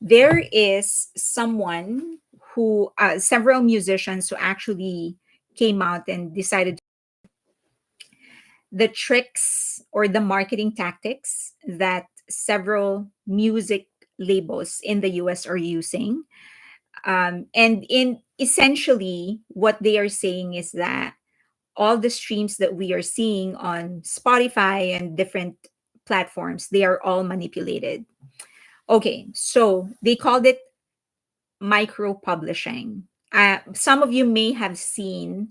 There is someone who, several musicians who actually came out and decided the tricks or the marketing tactics that several music labels in the US are using. And in essentially, what they are saying is that all the streams that we are seeing on Spotify and different platforms, they are all manipulated. Okay, so they called it micro publishing. Some of you may have seen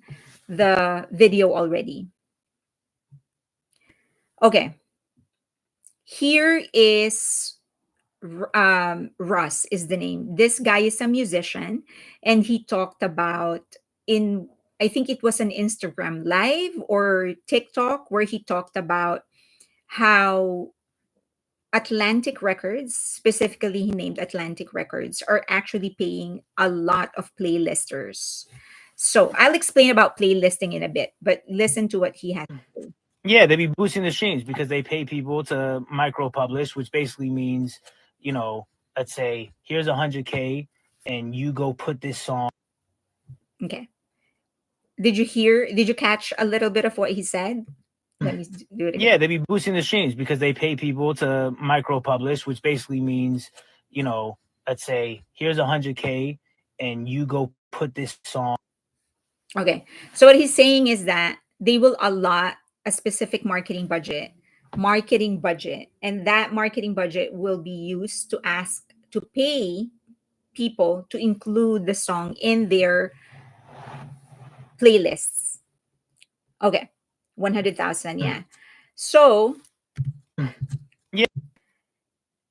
the video already. Okay, here is Russ is the name. This guy is a musician, and he talked about in I think it was an Instagram live or TikTok where he talked about how Atlantic Records, specifically he named Atlantic Records, are actually paying a lot of playlisters. So I'll explain about playlisting in a bit, but listen to what he had to say. Yeah, they be boosting the streams because they pay people to micro publish, which basically means, let's say here's 100K and you go put this song. Okay. Did you catch a little bit of what he said? Let me do it Yeah, again. they be boosting the streams because they pay people to micro publish, which basically means, let's say here's 100K and you go put this song. Okay. So what he's saying is that they will allot a specific marketing budget, and that marketing budget will be used to ask to pay people to include the song in their playlists. Okay. 100,000, yeah. So Yeah,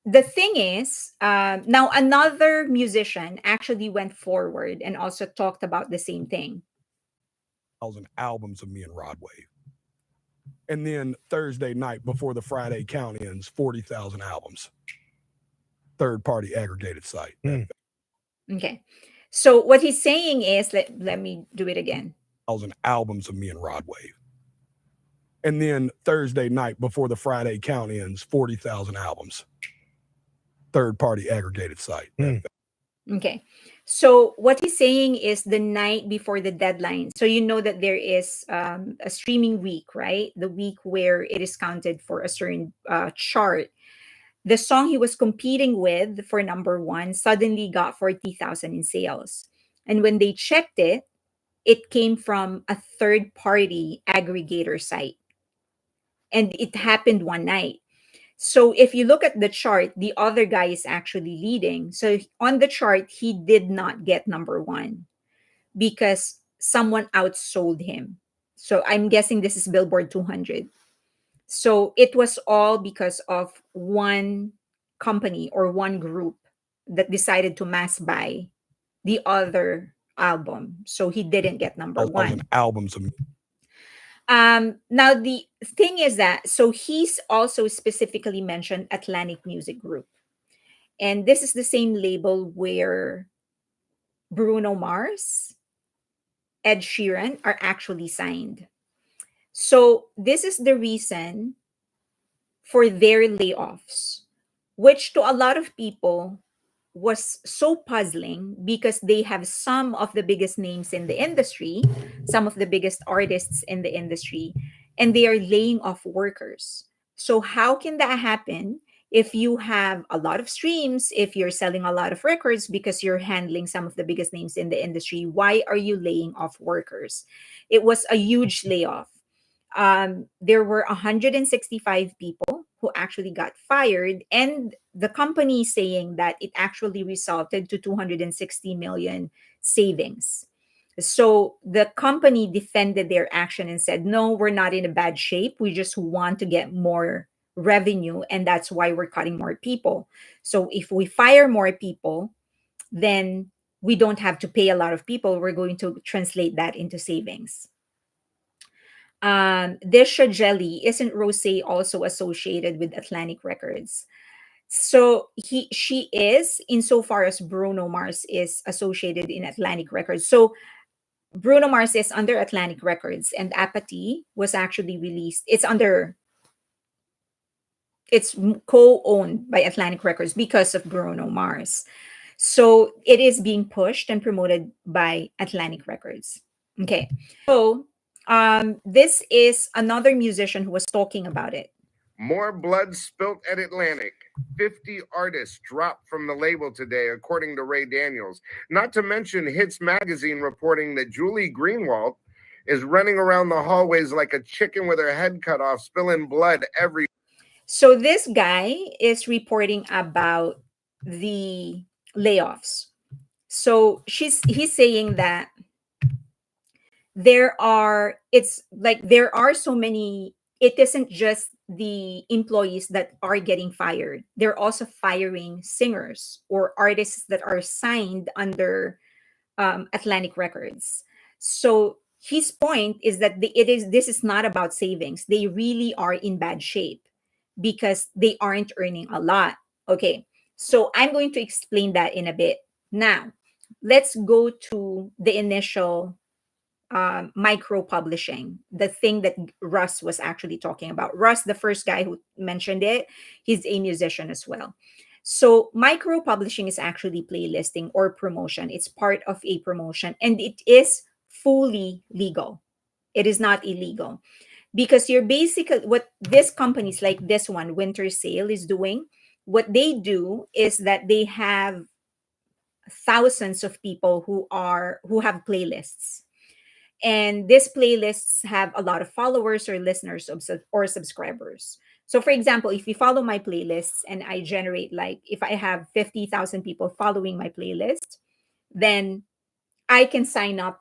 the thing is, now another musician actually went forward and also talked about the same thing. Thousand albums of me and Rod Wave. And then Thursday night before the Friday count ends, 40,000 albums. Third party aggregated site. Okay. So what he's saying is, let me do it again. 1,000 albums of me and Rod Wave. And then Thursday night before the Friday count ends, 40,000 albums. Third party aggregated site. Okay. So what he's saying is the night before the deadline. So you know that there is a streaming week, right? The week where it is counted for a certain chart. The song he was competing with for number one suddenly got 40,000 in sales. And when they checked it, it came from a third party aggregator site. And it happened one night. So if you look at the chart, the other guy is actually leading. So on the chart, he did not get number one because someone outsold him. So I'm guessing this is Billboard 200. So it was all because of one company or one group that decided to mass buy the other album. So he didn't get number 1,000 one. albums of me. Now the thing is that so he's also specifically mentioned Atlantic Music Group, and this is the same label where Bruno Mars, Ed Sheeran are actually signed. So this is the reason for their layoffs, which to a lot of people was so puzzling because they have some of the biggest names in the industry, some of the biggest artists in the industry, and they are laying off workers. So, how can that happen if you have a lot of streams, if you're selling a lot of records because you're handling some of the biggest names in the industry? Why are you laying off workers? It was a huge layoff. There were 165 people who actually got fired, and the company saying that it actually resulted to 260 million savings. So the company defended their action and said, no, we're not in a bad shape. We just want to get more revenue, and that's why we're cutting more people. So if we fire more people, then we don't have to pay a lot of people. We're going to translate that into savings. Disha Jelly, isn't Rose also associated with Atlantic Records? So she is, insofar as Bruno Mars is associated in Atlantic Records. So Bruno Mars is under Atlantic Records, and Apathy was actually released. It's under it's co-owned by Atlantic Records because of Bruno Mars. So it is being pushed and promoted by Atlantic Records. Okay. So this is another musician who was talking about it. More blood spilt at Atlantic. 50 artists dropped from the label today, according to Ray Daniels. Not to mention Hits Magazine reporting that Julie Greenwald is running around the hallways like a chicken with her head cut off, spilling blood every. So this guy is reporting about the layoffs. So he's saying that there are so many. It isn't just the employees that are getting fired. They're also firing singers or artists that are signed under Atlantic Records. So his point is that this is not about savings. They really are in bad shape because they aren't earning a lot. Okay, so I'm going to explain that in a bit. Now, let's go to the initial micro publishing, the thing that Russ was actually talking about. Russ, the first guy who mentioned it, he's a musician as well. So micro publishing is actually playlisting or promotion. It's part of a promotion and it is fully legal. It is not illegal because you're basically what these companies like this one, Winter Sale, is doing. What they do is that they have thousands of people who have playlists, and these playlists have a lot of followers or listeners or subscribers. So for example, if you follow my playlists and I generate, like, if I have 50,000 people following my playlist, then I can sign up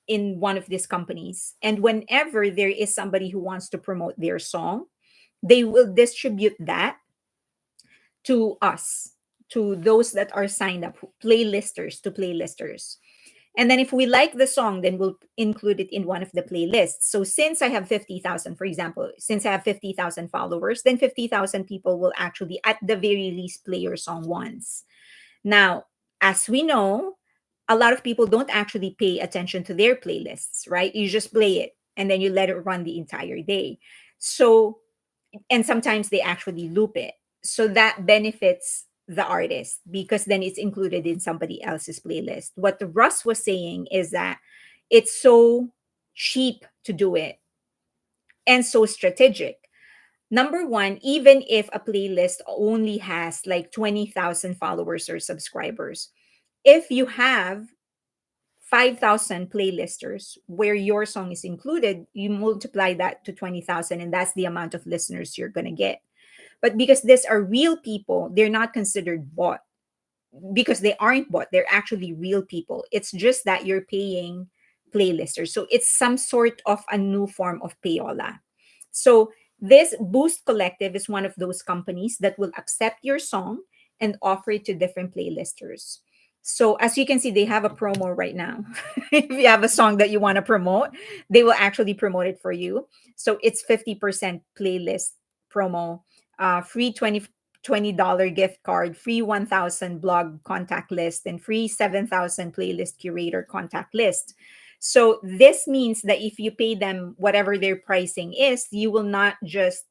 in one of these companies, and whenever there is somebody who wants to promote their song, they will distribute that to us, to those that are signed up, playlisters, to playlisters. And then if we like the song, then we'll include it in one of the playlists. So since I have 50,000, for example, since I have 50,000 followers, then 50,000 people will actually, at the very least, play your song once. Now, as we know, a lot of people don't actually pay attention to their playlists, right? You just play it and then you let it run the entire day. So, and sometimes they actually loop it. So that benefits the artist because then it's included in somebody else's playlist. What Russ was saying is that it's so cheap to do it and so strategic. Number one, even if a playlist only has like 20,000 followers or subscribers, if you have 5,000 playlisters where your song is included, you multiply that to 20,000, and that's the amount of listeners you're going to get. But because these are real people, they're not considered bought because they aren't bought. They're actually real people. It's just that you're paying playlisters. So it's some sort of a new form of payola. So this Boost Collective is one of those companies that will accept your song and offer it to different playlisters. So as you can see, they have a promo right now. If you have a song that you want to promote, they will actually promote it for you. So it's 50% playlist promo, free $20 gift card, free 1,000 blog contact list, and free 7,000 playlist curator contact list. So this means that if you pay them whatever their pricing is, they will not just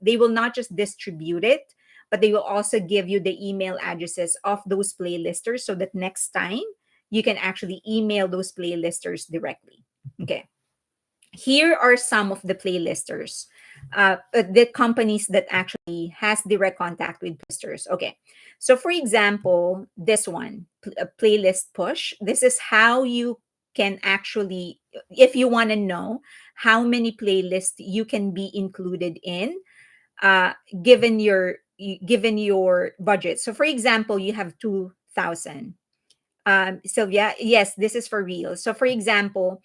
distribute it, but they will also give you the email addresses of those playlisters so that next time you can actually email those playlisters directly. Okay. Here are some of the playlisters, the companies that actually has direct contact with playlisters. Okay, so for example, this one, Playlist Push. This is how you can actually, if you want to know how many playlists you can be included in, uh, given your budget. So for example, you have 2,000. Sylvia, yes, this is for real. So for example,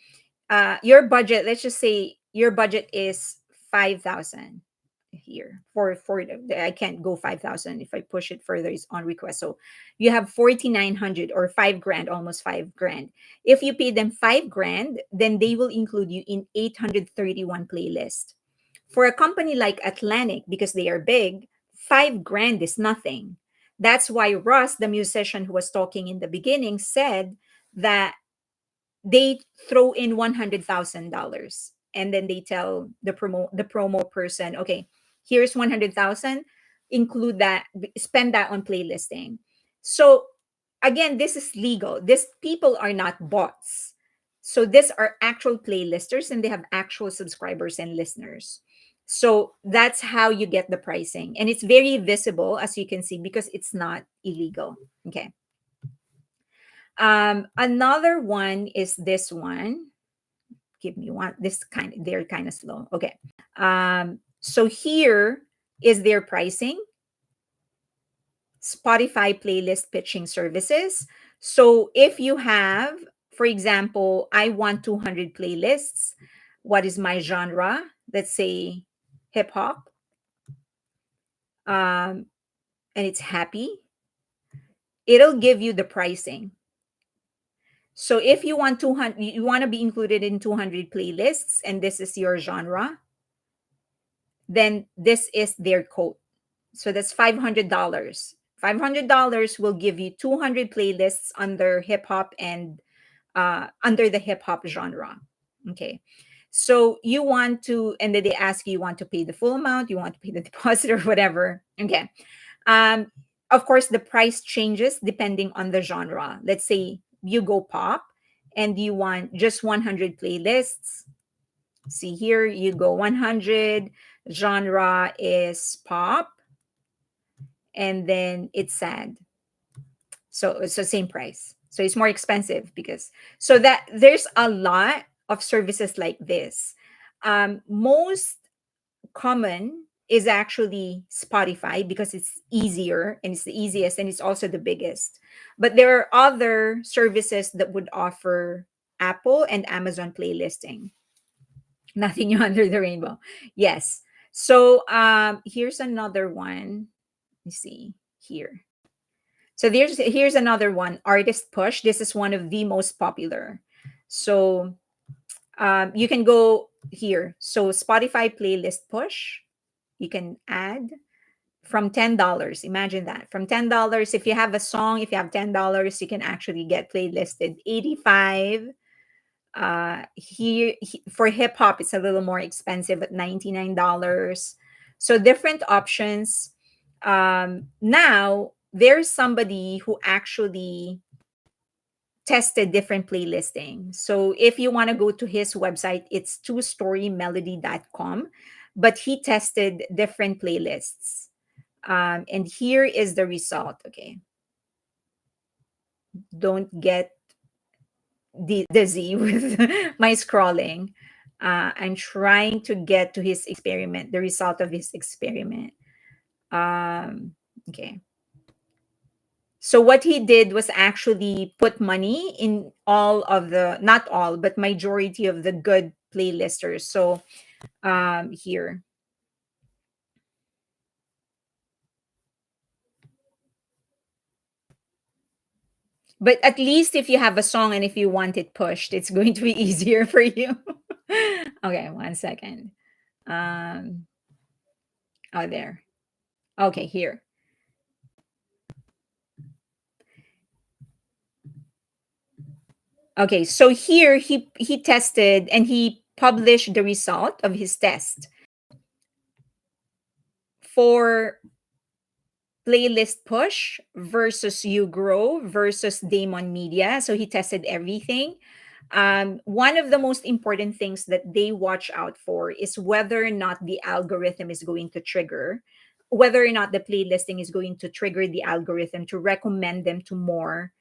your budget, let's just say your budget is 5,000 here I can't go 5,000. If I push it further, it's on request. So you have 4,900 or 5 grand, almost 5 grand. If you pay them 5 grand, then they will include you in 831 playlist. For a company like Atlantic, because they are big, 5 grand is nothing. That's why Russ, the musician who was talking in the beginning, said that they throw in $100,000 and then they tell the promo person, okay, here's 100,000. include that, spend that on playlisting. So again, this is legal. These people are not bots. So these are actual playlisters and they have actual subscribers and listeners. So that's how you get the pricing. And it's very visible, as you can see, because it's not illegal. Okay. Another one is this one. Give me one. They're kind of slow. Okay. So here is their pricing. Spotify playlist pitching services. So if you have, for example, I want 200 playlists, what is my genre? Let's say hip hop, and it's happy. It'll give you the pricing. So if you want 200, you want to be included in 200 playlists, and this is your genre, then this is their code. So that's $500. $500 will give you 200 playlists under hip hop and under the hip hop genre. Okay. So you want to, and then they ask you, you want to pay the full amount, you want to pay the deposit or whatever. Okay. Um, of course, the price changes depending on the genre. Let's say you go pop and you want just 100 playlists. See here, you go 100, genre is pop, and then it's sad. So it's the same price. So it's more expensive because so that there's a lot of services like this. Most common is actually Spotify because it's easier and it's the easiest and it's also the biggest. But there are other services that would offer Apple and Amazon playlisting. Nothing new under the rainbow. Yes. So here's another one. Let me see here. So here's another one, Artist Push. This is one of the most popular. So you can go here. So Spotify playlist push, you can add from $10. Imagine that. From $10, if you have a song, if you have $10, you can actually get playlisted 85. For hip hop, it's a little more expensive at $99. So different options. Now there's somebody who actually tested different playlisting. So if you want to go to his website, it's twostorymelody.com, but he tested different playlists. And here is the result. Okay. Don't get dizzy with my scrolling. I'm trying to get to his experiment, the result of his experiment. Okay. So what he did was actually put money in all of the, not all, but majority of the good playlisters. So here. But at least if you have a song and if you want it pushed, it's going to be easier for you. Okay, one second. Oh, there. Okay, here. Okay, so here he tested and he published the result of his test for playlist push versus you grow versus Damon Media. So he tested everything. One of the most important things that they watch out for is whether or not the algorithm is going to trigger, whether or not the playlisting is going to trigger the algorithm to recommend them to more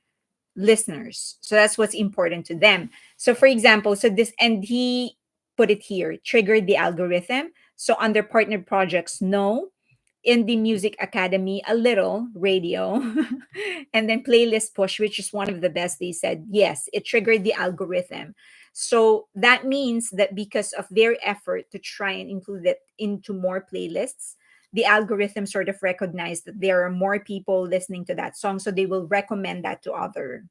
listeners. So that's what's important to them. So for example, so this, and he put it here, triggered the algorithm. So under partnered projects, no. In the Music Academy, a little radio. And then playlist push, which is one of the best, they said yes, it triggered the algorithm. So that means that because of their effort to try and include it into more playlists, the algorithm sort of recognized that there are more people listening to that song, so they will recommend that to other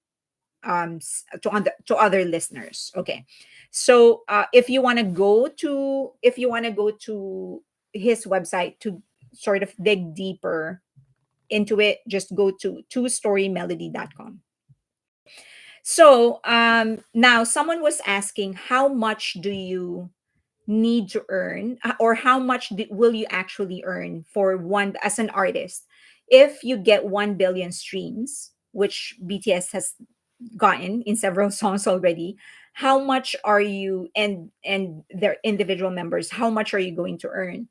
to other listeners. Okay, so if you want to go to his website to sort of dig deeper into it, just go to twostorymelody.com. So now someone was asking, how much do you need to earn, or how much will you actually earn for one as an artist if you get 1 billion streams, which BTS has gotten in several songs already? How much are you, and their individual members, how much are you going to earn?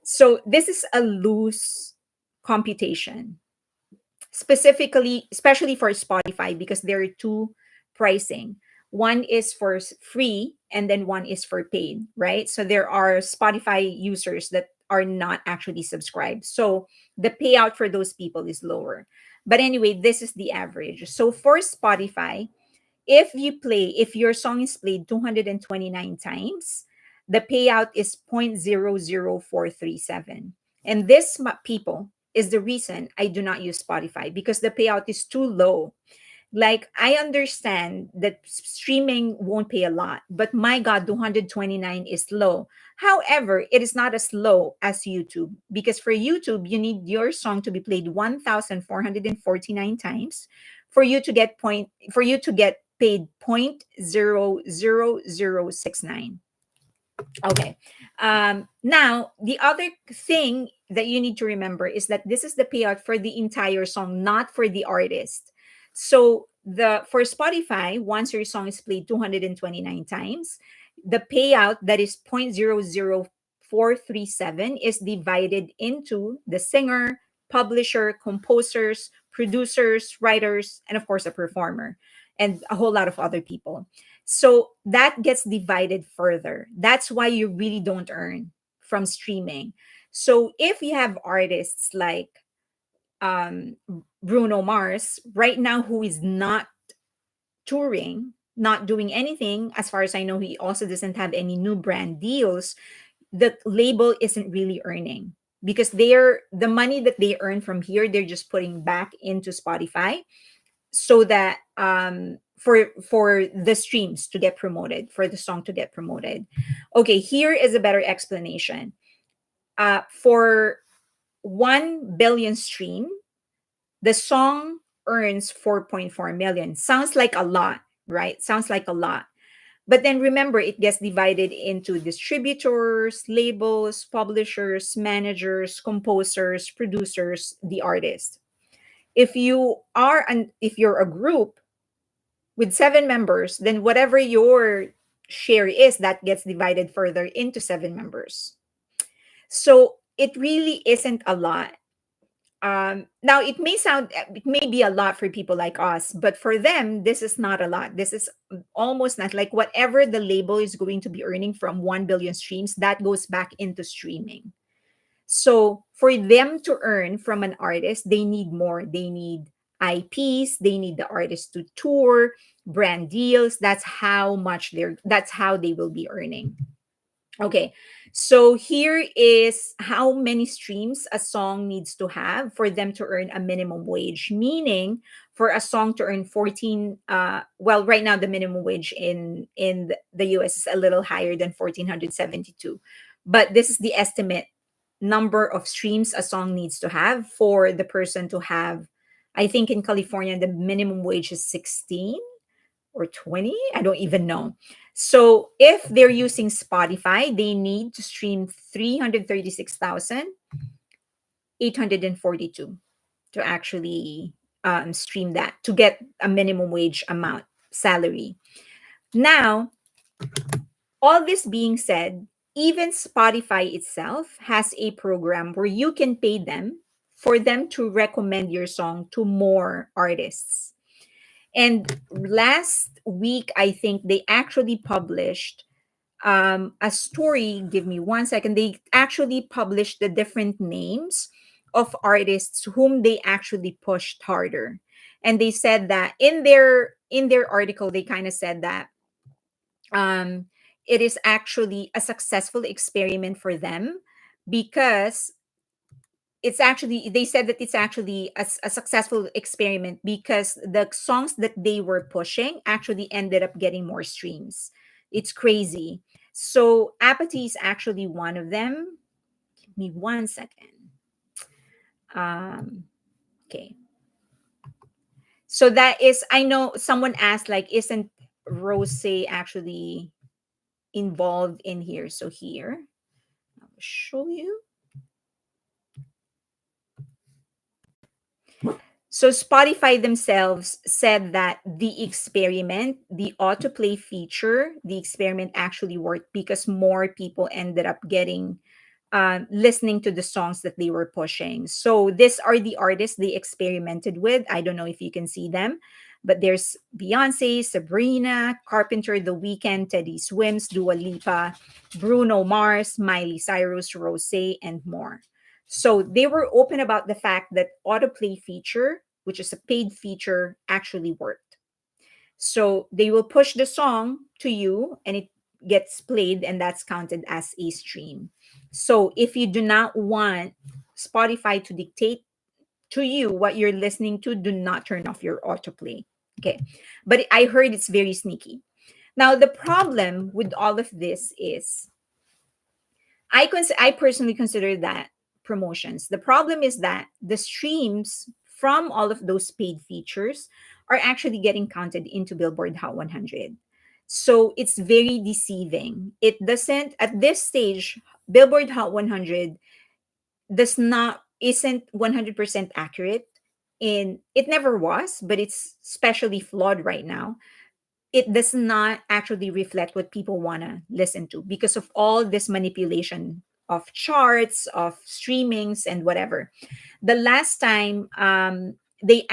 So this is a loose computation, specifically, especially for Spotify, because there are two pricing. One is for free and then one is for paid, right? So there are Spotify users that are not actually subscribed, so the payout for those people is lower. But anyway, this is the average. So for Spotify, if your song is played 229 times, the payout is 0.00437. And this people is the reason I do not use Spotify, because the payout is too low. Like, I understand that streaming won't pay a lot, but my God, 229 is low. However, it is not as low as YouTube, because for YouTube, you need your song to be played 1,449 times for you to get paid 0.00069. Okay. Now, the other thing that you need to remember is that this is the payout for the entire song, not for the artist. So for Spotify, once your song is played 229 times, the payout, that is 0.00437, is divided into the singer, publisher, composers, producers, writers, and of course a performer, and a whole lot of other people. So that gets divided further. That's why you really don't earn from streaming. So if you have artists like um, Bruno Mars right now, who is not touring, not doing anything, as far as I know, he also doesn't have any new brand deals. The label isn't really earning, because the money that they earn from here, they're just putting back into Spotify, so that for the streams to get promoted, for the song to get promoted. Okay, here is a better explanation. For 1 billion stream, the song earns 4.4 million. Sounds like a lot, right? Sounds like a lot. But then remember, it gets divided into distributors, labels, publishers, managers, composers, producers, the artist. If you're a group with 7 members, then whatever your share is, that gets divided further into 7 members. So it really isn't a lot. Now, it may be a lot for people like us, but for them, this is not a lot. This is almost not, like, whatever the label is going to be earning from 1 billion streams, that goes back into streaming. So for them to earn from an artist, they need more. They need IPs, they need the artist to tour, brand deals. That's how they will be earning. Okay. So here is how many streams a song needs to have for them to earn a minimum wage. Meaning, for a song to earn 14, well, right now the minimum wage in the US is a little higher than 1472. But this is the estimate number of streams a song needs to have for the person to have. I think in California the minimum wage is 16 or 20, I don't even know. So if they're using Spotify, they need to stream 336,842 to actually stream that, to get a minimum wage amount salary. Now, all this being said, even Spotify itself has a program where you can pay them for them to recommend your song to more artists. And last week, I think they actually published a story. Give me one second. They actually published the different names of artists whom they actually pushed harder. And they said that in their article, they kind of said that um, it is actually a successful experiment for them, because they said that it's actually a successful experiment because the songs that they were pushing actually ended up getting more streams. It's crazy. So Apathy is actually one of them. Give me one second. um okay, so that is, I know someone asked, like, isn't Rose actually involved in here. So here, I'll show you. So Spotify themselves said that the experiment, the autoplay feature, the experiment actually worked because more people ended up getting listening to the songs that they were pushing. So these are the artists they experimented with. I don't know if you can see them, but there's Beyonce, Sabrina, Carpenter, The Weeknd, Teddy Swims, Dua Lipa, Bruno Mars, Miley Cyrus, Rose, and more. So they were open about the fact that autoplay feature, which is a paid feature, actually worked. So they will push the song to you and it gets played, and that's counted as a stream. So if you do not want Spotify to dictate to you what you're listening to, do not turn off your autoplay. Okay. But I heard it's very sneaky. Now, the problem with all of this is I personally consider that promotions. The problem is that the streams from all of those paid features are actually getting counted into Billboard Hot 100. So it's very deceiving. It doesn't at this stage Billboard Hot 100 does not isn't 100% accurate, in it never was, but it's especially flawed right now. It does not actually reflect what people want to listen to because of all this manipulation of charts, of streamings, and whatever. The last time the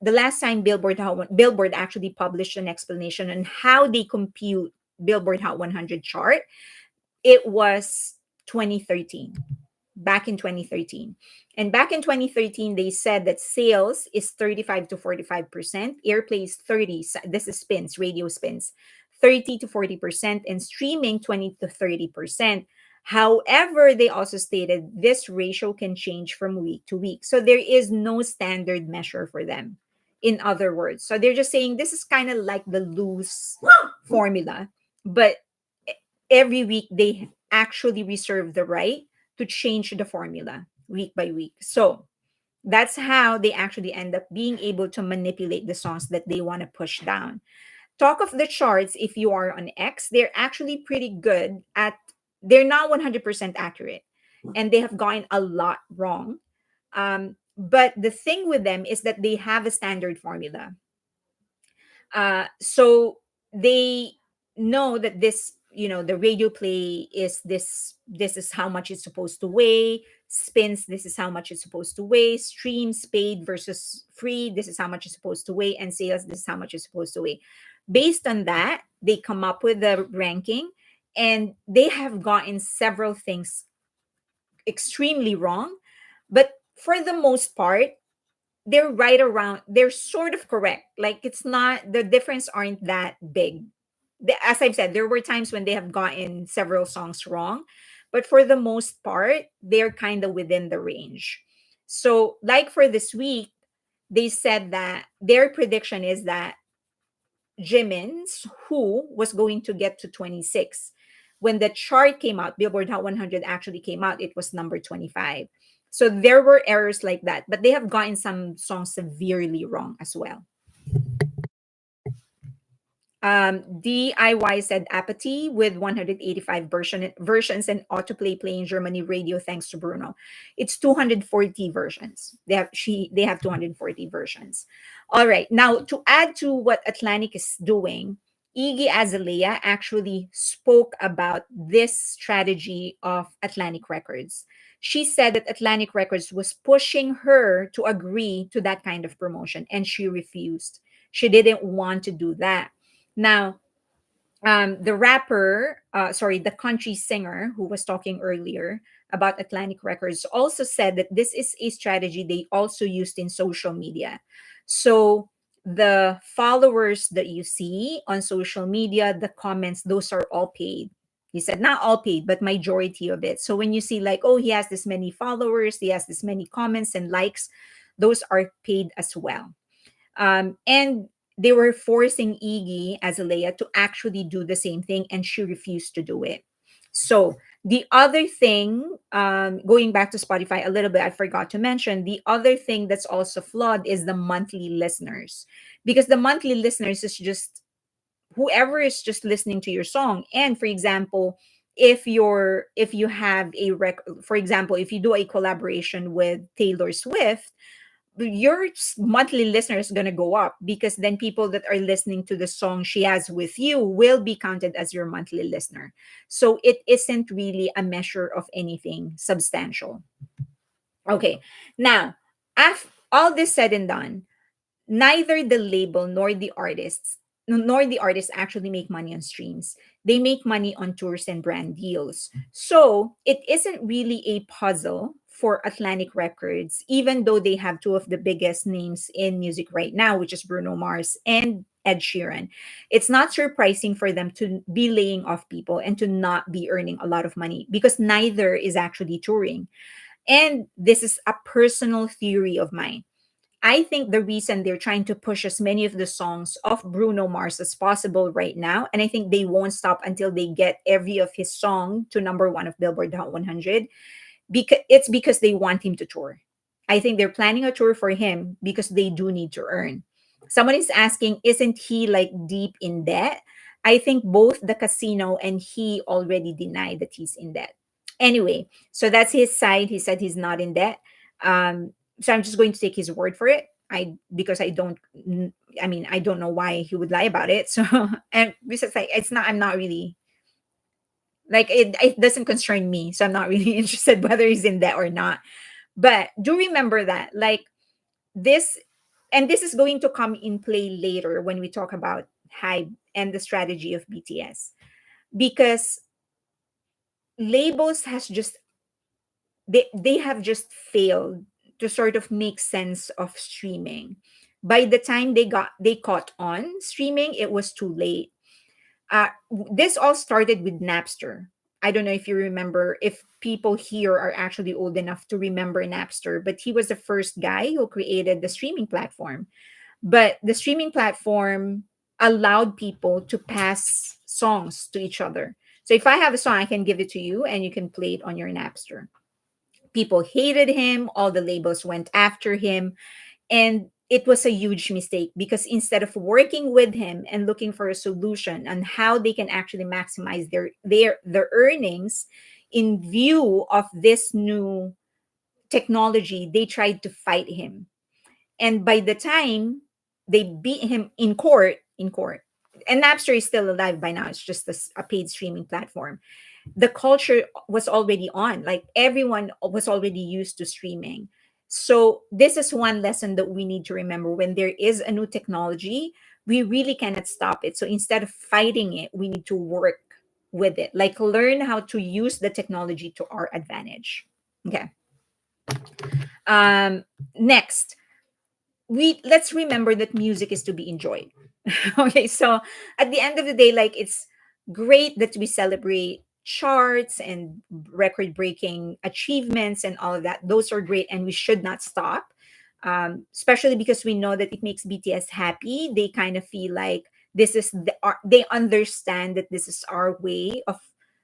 last time Billboard actually published an explanation on how they compute Billboard Hot 100 chart, it was 2013, back in 2013. And back in 2013, they said that sales is 35 to 45%, airplay is 30, this is spins, radio spins, 30 to 40%, and streaming 20 to 30%. However, they also stated this ratio can change from week to week. So there is no standard measure for them, in other words. So they're just saying this is kind of like the loose formula, but every week they actually reserve the right to change the formula week by week. So that's how they actually end up being able to manipulate the songs that they want to push down. Talk of the charts, if you are on X, they're actually pretty good at, they're not 100% accurate and they have gotten a lot wrong. But the thing with them is that they have a standard formula. So they know that this, the radio play is this is how much it's supposed to weigh, spins, this is how much it's supposed to weigh, streams paid versus free, this is how much it's supposed to weigh, and sales, this is how much it's supposed to weigh. Based on that, they come up with the ranking, and they have gotten several things extremely wrong, but for the most part they're right around, they're sort of correct. Like, it's not, the difference aren't that big. As I've said, there were times when they have gotten several songs wrong, but for the most part they're kind of within the range. So like for this week, they said that their prediction is that Jimin's Who was going to get to 26. When the chart came out, Billboard Hot 100 actually came out, it was number 25. So there were errors like that, but they have gotten some songs severely wrong as well. DIY said apathy with 185 versions and autoplay play in Germany radio thanks to Bruno. It's 240 versions. They have 240 versions. All right. Now to add to what Atlantic is doing, Iggy Azalea actually spoke about this strategy of Atlantic Records. She said that Atlantic Records was pushing her to agree to that kind of promotion, and she refused. She didn't want to do that. Now, the country singer who was talking earlier about Atlantic Records also said that this is a strategy they also used in social media. So the followers that you see on social media, the comments, those are all paid. He said not all paid, but majority of it. So when you see like, oh, he has this many followers, he has this many comments and likes, those are paid as well. And they were forcing Iggy Azalea to actually do the same thing, and she refused to do it. So the other thing, going back to Spotify a little bit, I forgot to mention the other thing that's also flawed is the monthly listeners, because the monthly listeners is just whoever is just listening to your song. And for example, if you have for example, if you do a collaboration with Taylor Swift, your monthly listener is going to go up, because then people that are listening to the song she has with you will be counted as your monthly listener. So it isn't really a measure of anything substantial. Okay, now, after all this said and done, neither the label nor the artists actually make money on streams. They make money on tours and brand deals. So it isn't really a puzzle for Atlantic Records, even though they have two of the biggest names in music right now, which is Bruno Mars and Ed Sheeran. It's not surprising for them to be laying off people and to not be earning a lot of money, because neither is actually touring. And this is a personal theory of mine. I think the reason they're trying to push as many of the songs of Bruno Mars as possible right now, and I think they won't stop until they get every of his song to number one of Billboard Hot 100, because they want him to tour. I think they're planning a tour for him because they do need to earn. Someone is asking, isn't he like deep in debt? I think both the casino and he already denied that he's in debt. Anyway, so that's his side. He said he's not in debt. So I'm just going to take his word for it. Because I mean, I don't know why he would lie about it. So, and besides, like, I'm not really like, it doesn't concern me. So I'm not really interested whether he's in debt or not. But do remember that, like, this, and this is going to come in play later when we talk about hype and the strategy of BTS, because labels has just they have just failed to sort of make sense of streaming. By the time they caught on streaming, it was too late. This all started with Napster. I don't know if you remember, if people here are actually old enough to remember Napster, but he was the first guy who created the streaming platform. But the streaming platform allowed people to pass songs to each other. So if I have a song, I can give it to you and you can play it on your Napster. People hated him, all the labels went after him, and it was a huge mistake, because instead of working with him and looking for a solution on how they can actually maximize their earnings in view of this new technology, they tried to fight him. And by the time they beat him in court, and Napster is still alive by now, it's just a paid streaming platform, the culture was already on, like everyone was already used to streaming. So this is one lesson that we need to remember: when there is a new technology, we really cannot stop it. So instead of fighting it, we need to work with it, like learn how to use the technology to our advantage. Okay. Next, we let's remember that music is to be enjoyed. Okay, so at the end of the day, like, it's great that we celebrate charts and record breaking achievements and all of that. Those are great, and we should not stop. Especially because we know that it makes BTS happy. They kind of feel like they understand that this is our way of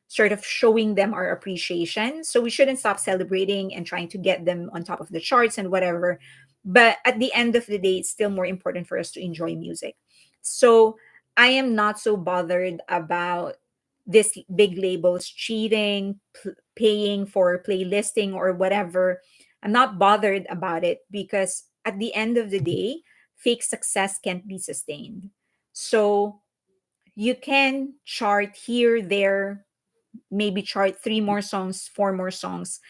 sort of showing them our appreciation. So we shouldn't stop celebrating and trying to get them on top of the charts and whatever. But at the end of the day, it's still more important for us to enjoy music. So I am not so bothered about this big labels cheating, paying for playlisting or whatever. I'm not bothered about it, because at the end of the day, fake success can't be sustained. So you can chart here, there, maybe chart three more songs, four more songs,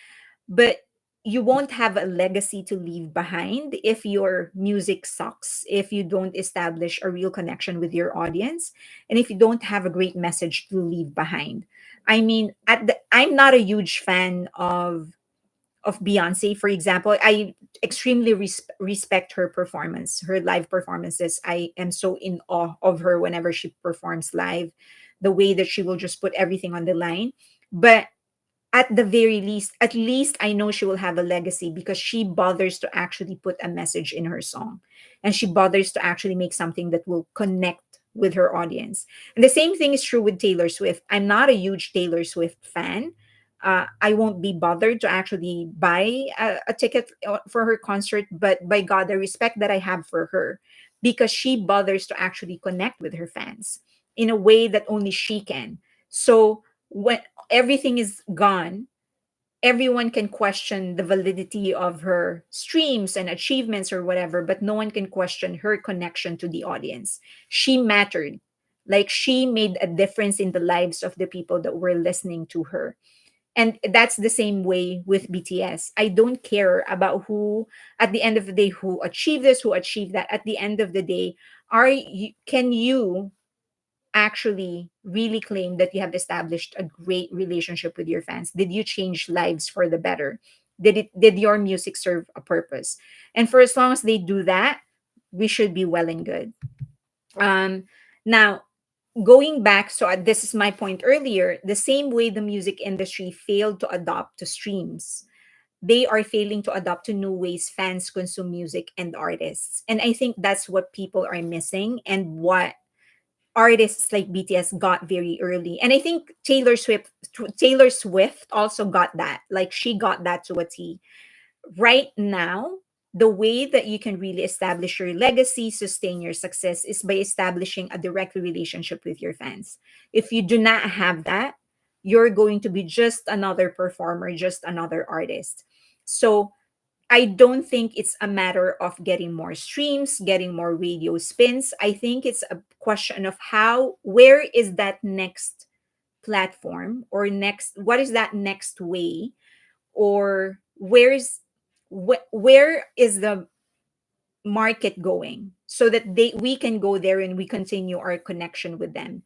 but you won't have a legacy to leave behind if your music sucks, if you don't establish a real connection with your audience, and if you don't have a great message to leave behind. I mean, I'm not a huge fan of Beyonce, for example. I extremely respect her performance, her live performances. I am so in awe of her whenever she performs live, the way that she will just put everything on the line. But at the very least, at least I know she will have a legacy, because she bothers to actually put a message in her song, and she bothers to actually make something that will connect with her audience. And the same thing is true with Taylor Swift. I'm not a huge Taylor Swift fan. I won't be bothered to actually buy a ticket for her concert, but by God, the respect that I have for her, because she bothers to actually connect with her fans. in a way that only she can. So when everything is gone, everyone can question the validity of her streams and achievements or whatever, but no one can question her connection to the audience. She mattered. Like she made a difference in the lives of the people that were listening to her. And that's the same way with BTS. I don't care about who, at the end of the day, who achieved this, who achieved that. At the end of the day, can you actually really claim that you have established a great relationship with your fans? Did you change lives for the better? Did your music serve a purpose? And for as long as they do that, we should be well and good. Um, Now, going back, so this is my point earlier, the same way the music industry failed to adopt to streams, they are failing to adopt to new ways fans consume music and artists. And I think that's what people are missing and what artists like BTS got very early. And I think Taylor Swift also got that. Like she got that to a T. Right now, the way that you can really establish your legacy, sustain your success is by establishing a direct relationship with your fans. If you do not have that, you're going to be just another performer, just another artist. So I don't think it's a matter of getting more streams, getting more radio spins. I think it's a question of where is that next platform or what is that next way, or where is the market going, so that we can go there and we continue our connection with them.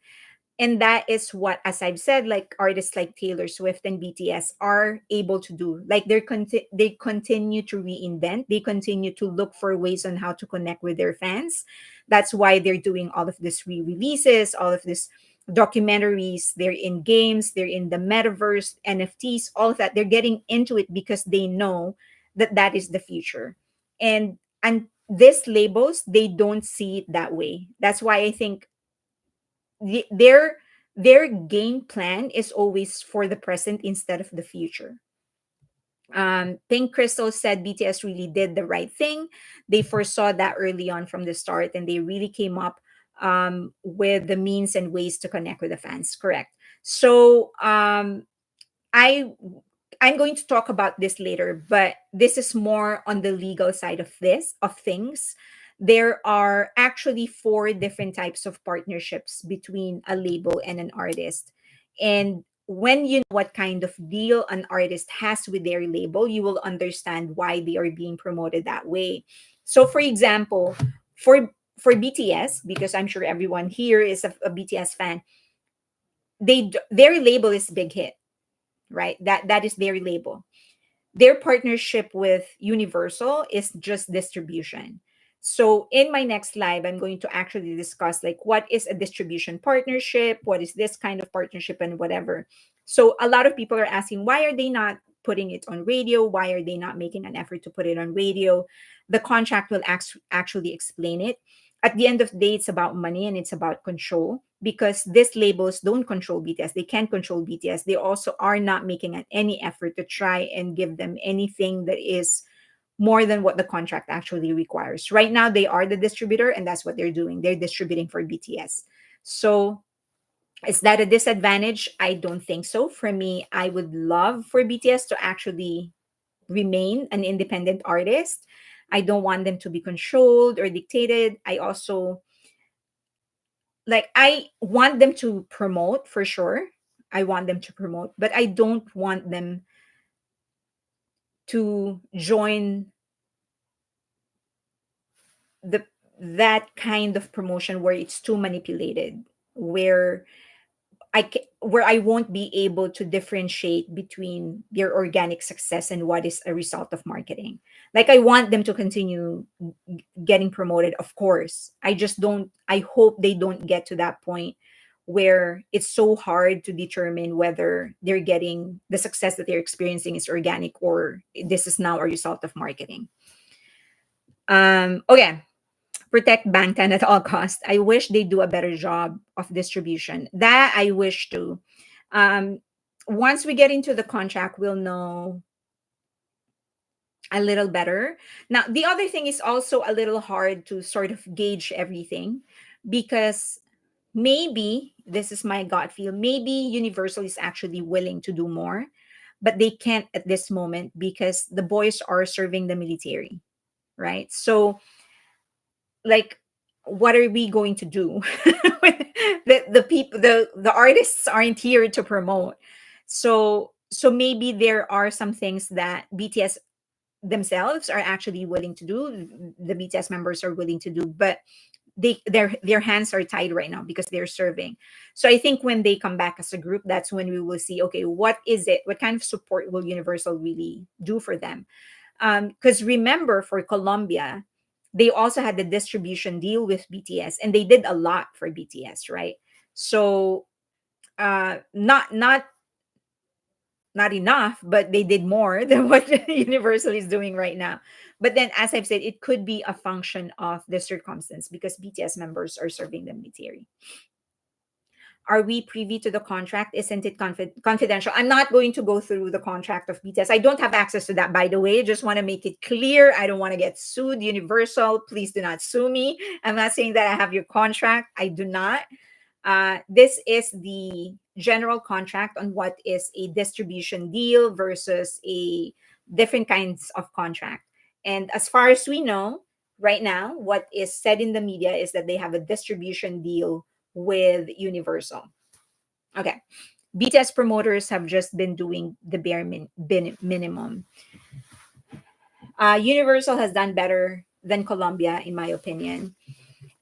And that is what, as I've said, like artists like Taylor Swift and BTS are able to do. Like they continue to reinvent, they continue to look for ways on how to connect with their fans. That's why they're doing all of this re-releases, all of this documentaries. They're in games, they're in the metaverse, NFTs, all of that. They're getting into it because they know that that is the future. And these labels, they don't see it that way. That's why I think the, their game plan is always for the present instead of the future. Pink Crystal said BTS really did the right thing. They foresaw that early on from the start, and they really came up with the means and ways to connect with the fans. Correct. So I I'm going to talk about this later, but this is more on the legal side of things. There are actually four different types of partnerships between a label and an artist. And when you know what kind of deal an artist has with their label, you will understand why they are being promoted that way. So for example, for BTS, because I'm sure everyone here is a BTS fan, their label is Big Hit, right? That is their label. Their partnership with Universal is just distribution. So in my next live, I'm going to actually discuss like what is a distribution partnership, what is this kind of partnership, and whatever. So a lot of people are asking, why are they not putting it on radio? Why are they not making an effort to put it on radio? The contract will actually explain it. At the end of the day, it's about money and it's about control, because these labels don't control BTS. They can't control BTS. They also are not making any effort to try and give them anything that is more than what the contract actually requires. Right now, they are the distributor, and that's what they're doing. They're distributing for BTS. So, is that a disadvantage? I don't think so. For me, I would love for BTS to actually remain an independent artist. I don't want them to be controlled or dictated. I want them to promote for sure. I want them to promote, but I don't want them to join the that kind of promotion where it's too manipulated, where where I won't be able to differentiate between their organic success and what is a result of marketing. Like I want them to continue getting promoted, of course. I just don't I hope they don't get to that point where it's so hard to determine whether they're getting the success that they're experiencing is organic or this is now a result of marketing. Okay. Protect Bangtan at all costs. I wish they do a better job of distribution. That I wish to. Um, Once we get into the contract, we'll know a little better. Now, the other thing is also a little hard to sort of gauge everything because maybe this is my gut feel. Maybe Universal is actually willing to do more, but they can't at this moment because the boys are serving the military, right? So, like, what are we going to do? The people, the artists aren't here to promote. So maybe there are some things that BTS themselves are actually willing to do, the BTS members are willing to do, but their hands are tied right now because they're serving. So I think when they come back as a group, that's when we will see, okay, what is it, what kind of support will Universal really do for them? Because remember, for Colombia, they also had the distribution deal with BTS, and they did a lot for BTS, right? So not enough, but they did more than what Universal is doing right now. But then, as I've said, it could be a function of the circumstance because BTS members are serving the military. Are we privy to the contract? Isn't it confidential? I'm not going to go through the contract of BTS. I don't have access to that, by the way. Just want to make it clear. I don't want to get sued. Universal, please do not sue me. I'm not saying that I have your contract. I do not. This is the general contract on what is a distribution deal versus a different kinds of contract. And as far as we know, right now, what is said in the media is that they have a distribution deal with Universal. Okay. BTS promoters have just been doing the bare minimum. Universal has done better than Colombia, in my opinion.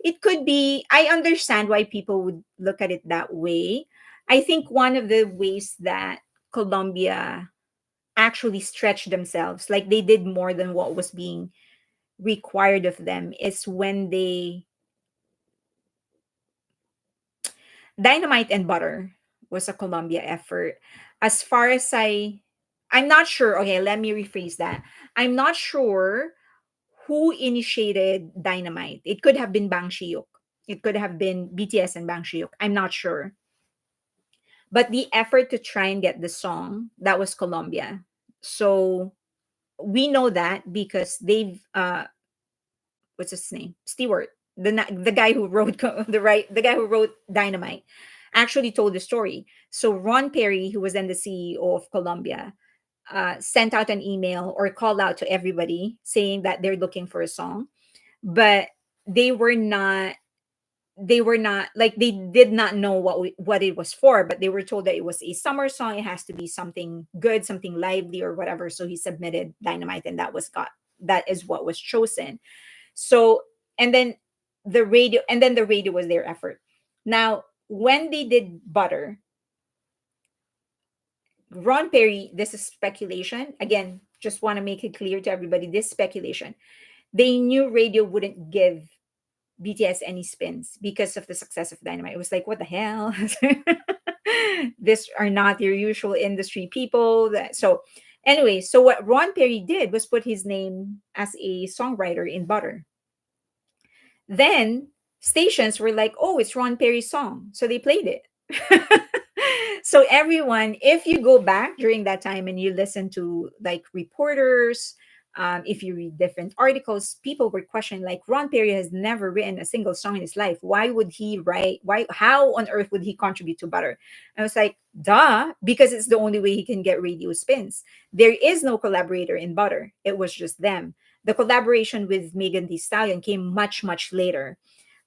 It could be, I understand why people would look at it that way. I think one of the ways that Colombia actually stretched themselves, like they did more than what was being required of them, is when they Dynamite and Butter was a Colombia effort. As far as I'm not sure. Okay, let me rephrase that. I'm not sure who initiated Dynamite. It could have been Bang Shiyuk. It could have been BTS and Bang Shiyuk. I'm not sure. But the effort to try and get the song, that was Colombia. So we know that because they've what's his name? Stewart, the guy who wrote the guy who wrote Dynamite, actually told the story. So Ron Perry, who was then the CEO of Colombia, sent out an email or called out to everybody saying that they're looking for a song, but they were not like, they did not know what it was for, but they were told that it was a summer song. It has to be something good, something lively or whatever. So he submitted Dynamite, and that is what was chosen. So, and then the radio was their effort. Now, when they did Butter, Ron Perry, this is speculation. Again, just want to make it clear to everybody, this speculation. They knew radio wouldn't give BTS any spins because of the success of Dynamite. It was like, what the hell? These are not your usual industry people. So anyway, so what Ron Perry did was put his name as a songwriter in Butter. Then stations were like, oh, it's Ron Perry's song. So they played it. So everyone, if you go back during that time and you listen to like reporters, if you read different articles, people were questioning, like, Ron Perry has never written a single song in his life. Why would he write? How on earth would he contribute to Butter? I was like, duh, because it's the only way he can get radio spins. There is no collaborator in Butter. It was just them. The collaboration with Megan Thee Stallion came much, much later.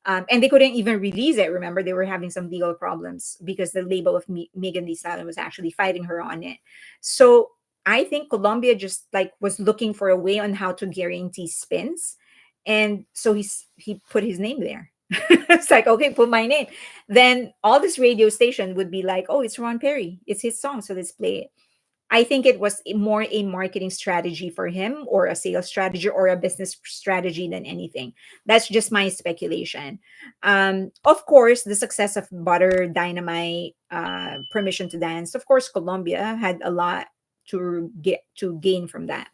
And they couldn't even release it. Remember, they were having some legal problems because the label of Megan Thee Stallion was actually fighting her on it. So I think Colombia just like was looking for a way on how to guarantee spins, and so he put his name there. It's like, okay, put my name. Then all this radio station would be like, oh, it's Ron Perry, it's his song, so let's play it. I think it was more a marketing strategy for him, or a sales strategy, or a business strategy than anything. That's just my speculation. Of course, the success of Butter, Dynamite, Permission to Dance, of course, Colombia had a lot to gain from that.